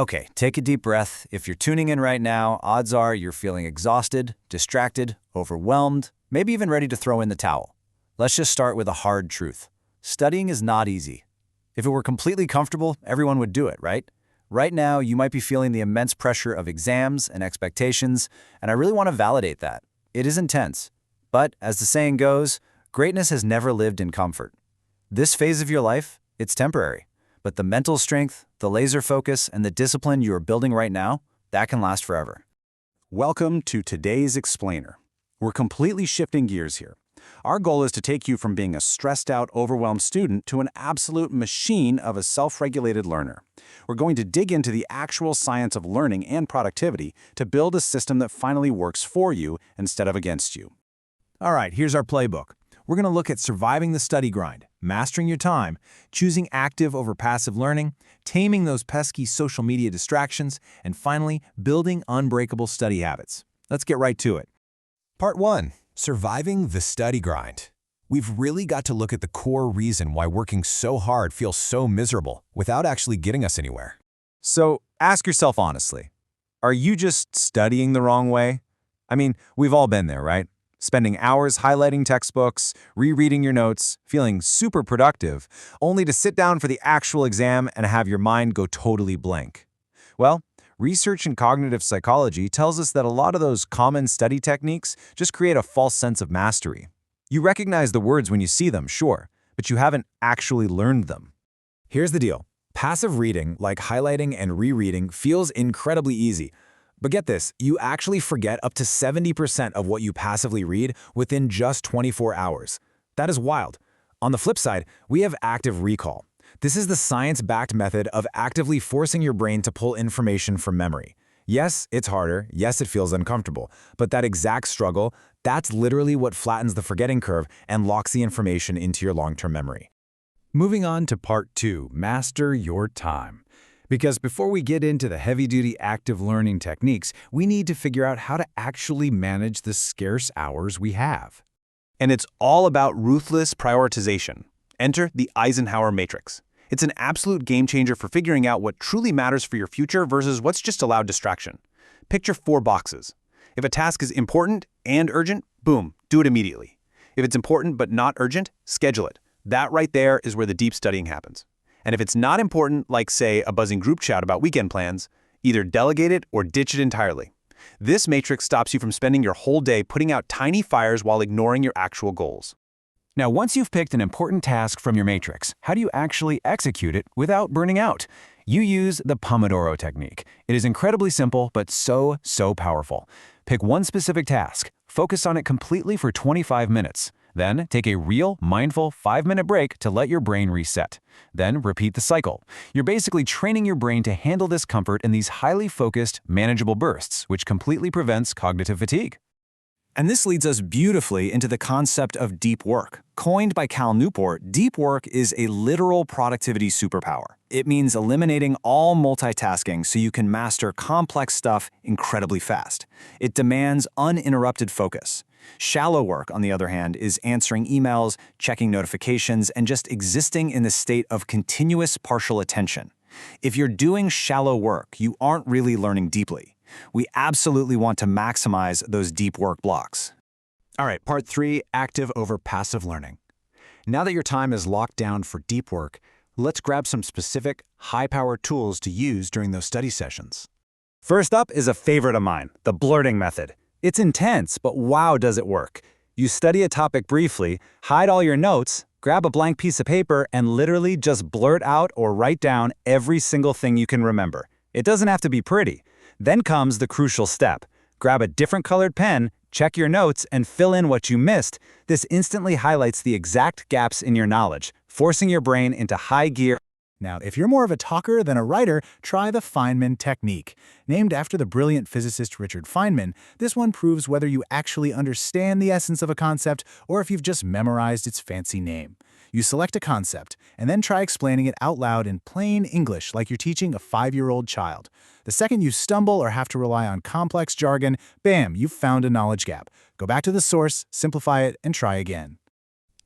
Okay, take a deep breath. If you're tuning in right now, odds are you're feeling exhausted, distracted, overwhelmed, maybe even ready to throw in the towel. Let's just start with a hard truth. Studying is not easy. If it were completely comfortable, everyone would do it, right? Right now, you might be feeling the immense pressure of exams and expectations, and I really want to validate that. It is intense. But, as the saying goes, greatness has never lived in comfort. This phase of your life, it's temporary. But the mental strength, the laser focus, and the discipline you are building right now, that can last forever. Welcome to today's Explainer. We're completely shifting gears here. Our goal is to take you from being a stressed out, overwhelmed student to an absolute machine of a self-regulated learner. We're going to dig into the actual science of learning and productivity to build a system that finally works for you instead of against you. All right, here's our playbook. We're going to look at surviving the study grind, mastering your time, choosing active over passive learning, taming those pesky social media distractions, and finally, building unbreakable study habits. Let's get right to it. Part 1. Surviving the study grind. We've really got to look at the core reason why working so hard feels so miserable without actually getting us anywhere. So, ask yourself honestly, are you just studying the wrong way? I mean, we've all been there, right? Spending hours highlighting textbooks, rereading your notes, feeling super productive, only to sit down for the actual exam and have your mind go totally blank. Well, research in cognitive psychology tells us that a lot of those common study techniques just create a false sense of mastery. You recognize the words when you see them, sure, but you haven't actually learned them. Here's the deal. Passive reading, like highlighting and rereading, feels incredibly easy. But get this, you actually forget up to 70% of what you passively read within just 24 hours. That is wild. On the flip side, we have active recall. This is the science-backed method of actively forcing your brain to pull information from memory. Yes, it's harder. Yes, it feels uncomfortable. But that exact struggle, that's literally what flattens the forgetting curve and locks the information into your long-term memory. Moving on to Part 2, Master Your Time. Because before we get into the heavy-duty active learning techniques, we need to figure out how to actually manage the scarce hours we have. And it's all about ruthless prioritization. Enter the Eisenhower matrix. It's an absolute game changer for figuring out what truly matters for your future versus what's just a loud distraction. Picture 4 boxes. If a task is important and urgent, boom, do it immediately. If it's important but not urgent, schedule it. That right there is where the deep studying happens. And if it's not important, like say a buzzing group chat about weekend plans, either delegate it or ditch it entirely. This matrix stops you from spending your whole day putting out tiny fires while ignoring your actual goals. Now, once you've picked an important task from your matrix, how do you actually execute it without burning out? You use the Pomodoro technique. It is incredibly simple, but so powerful. Pick one specific task, focus on it completely for 25 minutes. Then, take a real, mindful 5-minute break to let your brain reset. Then, repeat the cycle. You're basically training your brain to handle discomfort in these highly focused, manageable bursts, which completely prevents cognitive fatigue. And this leads us beautifully into the concept of deep work. Coined by Cal Newport, deep work is a literal productivity superpower. It means eliminating all multitasking so you can master complex stuff incredibly fast. It demands uninterrupted focus. Shallow work, on the other hand, is answering emails, checking notifications, and just existing in the state of continuous partial attention. If you're doing shallow work, you aren't really learning deeply. We absolutely want to maximize those deep work blocks. All right, Part 3, Active over Passive Learning. Now that your time is locked down for deep work, let's grab some specific, high-powered tools to use during those study sessions. First up is a favorite of mine, the blurting method. It's intense, but wow does it work. You study a topic briefly, hide all your notes, grab a blank piece of paper, and literally just blurt out or write down every single thing you can remember. It doesn't have to be pretty. Then comes the crucial step. Grab a different colored pen, check your notes, and fill in what you missed. This instantly highlights the exact gaps in your knowledge, forcing your brain into high gear. Now, if you're more of a talker than a writer, try the Feynman technique. Named after the brilliant physicist Richard Feynman, this one proves whether you actually understand the essence of a concept or if you've just memorized its fancy name. You select a concept, and then try explaining it out loud in plain English like you're teaching a 5-year-old child. The second you stumble or have to rely on complex jargon, bam, you've found a knowledge gap. Go back to the source, simplify it, and try again.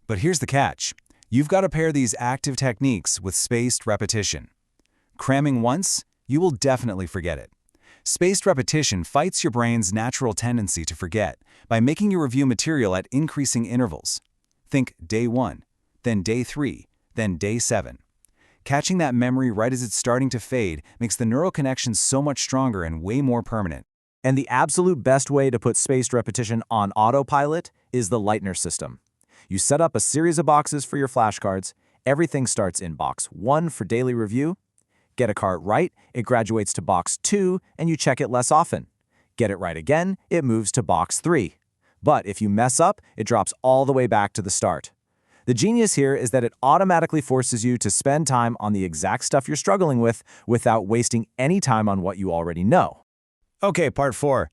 But here's the catch. You've got to pair these active techniques with spaced repetition. Cramming once you will definitely forget it. Spaced repetition fights your brain's natural tendency to forget by making you review material at increasing intervals. Think day 1, then day 3, then day 7. Catching that memory right as it's starting to fade makes the neural connections so much stronger and way more permanent. And the absolute best way to put spaced repetition on autopilot is the Lightner system. You set up a series of boxes for your flashcards. Everything starts in box 1 for daily review. Get a card right, it graduates to box 2, and you check it less often. Get it right again, it moves to box 3. But if you mess up, it drops all the way back to the start. The genius here is that it automatically forces you to spend time on the exact stuff you're struggling with without wasting any time on what you already know. Okay, part 4.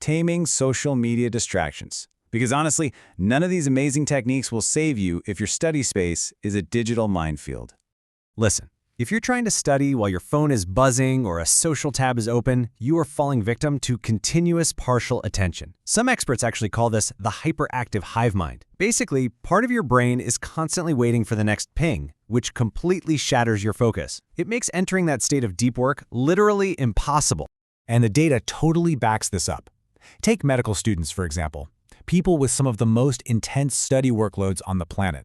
Taming social media distractions. Because honestly, none of these amazing techniques will save you if your study space is a digital minefield. Listen, if you're trying to study while your phone is buzzing or a social tab is open, you are falling victim to continuous partial attention. Some experts actually call this the hyperactive hive mind. Basically, part of your brain is constantly waiting for the next ping, which completely shatters your focus. It makes entering that state of deep work literally impossible. And the data totally backs this up. Take medical students, for example, people with some of the most intense study workloads on the planet.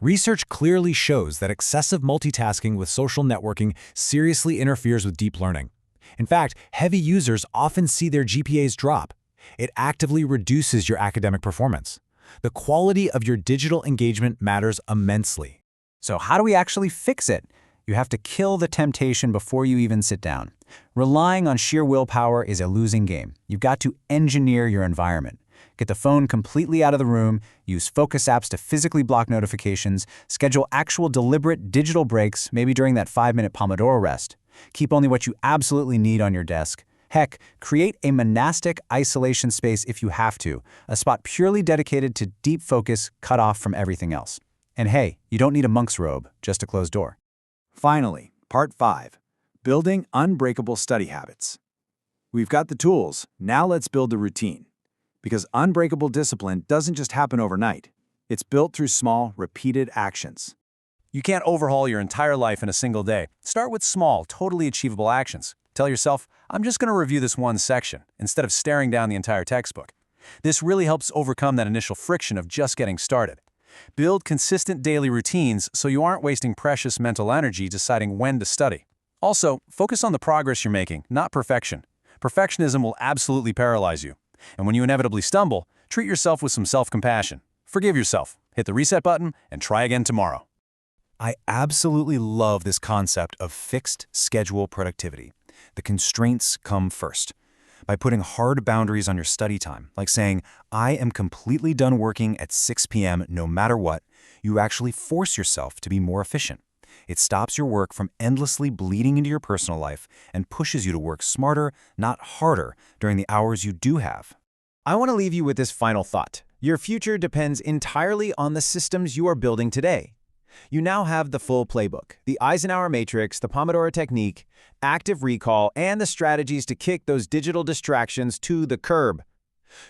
Research clearly shows that excessive multitasking with social networking seriously interferes with deep learning. In fact, heavy users often see their GPAs drop. It actively reduces your academic performance. The quality of your digital engagement matters immensely. So how do we actually fix it? You have to kill the temptation before you even sit down. Relying on sheer willpower is a losing game. You've got to engineer your environment. Get the phone completely out of the room, use focus apps to physically block notifications, schedule actual deliberate digital breaks, maybe during that 5-minute Pomodoro rest. Keep only what you absolutely need on your desk. Heck, create a monastic isolation space if you have to, a spot purely dedicated to deep focus, cut off from everything else. And hey, you don't need a monk's robe, just a closed door. Finally, part 5, building unbreakable study habits. We've got the tools, now let's build the routine. Because unbreakable discipline doesn't just happen overnight. It's built through small, repeated actions. You can't overhaul your entire life in a single day. Start with small, totally achievable actions. Tell yourself, I'm just going to review this one section, instead of staring down the entire textbook. This really helps overcome that initial friction of just getting started. Build consistent daily routines so you aren't wasting precious mental energy deciding when to study. Also, focus on the progress you're making, not perfection. Perfectionism will absolutely paralyze you. And when you inevitably stumble, treat yourself with some self-compassion. Forgive yourself, hit the reset button, and try again tomorrow. I absolutely love this concept of fixed schedule productivity. The constraints come first. By putting hard boundaries on your study time, like saying, I am completely done working at 6 p.m. no matter what, you actually force yourself to be more efficient. It stops your work from endlessly bleeding into your personal life and pushes you to work smarter, not harder, during the hours you do have. I want to leave you with this final thought. Your future depends entirely on the systems you are building today. You now have the full playbook, the Eisenhower matrix, the Pomodoro technique, active recall, and the strategies to kick those digital distractions to the curb.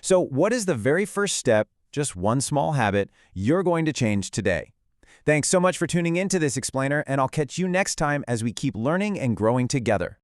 So what is the very first step, just one small habit, you're going to change today? Thanks so much for tuning in to this explainer, and I'll catch you next time as we keep learning and growing together.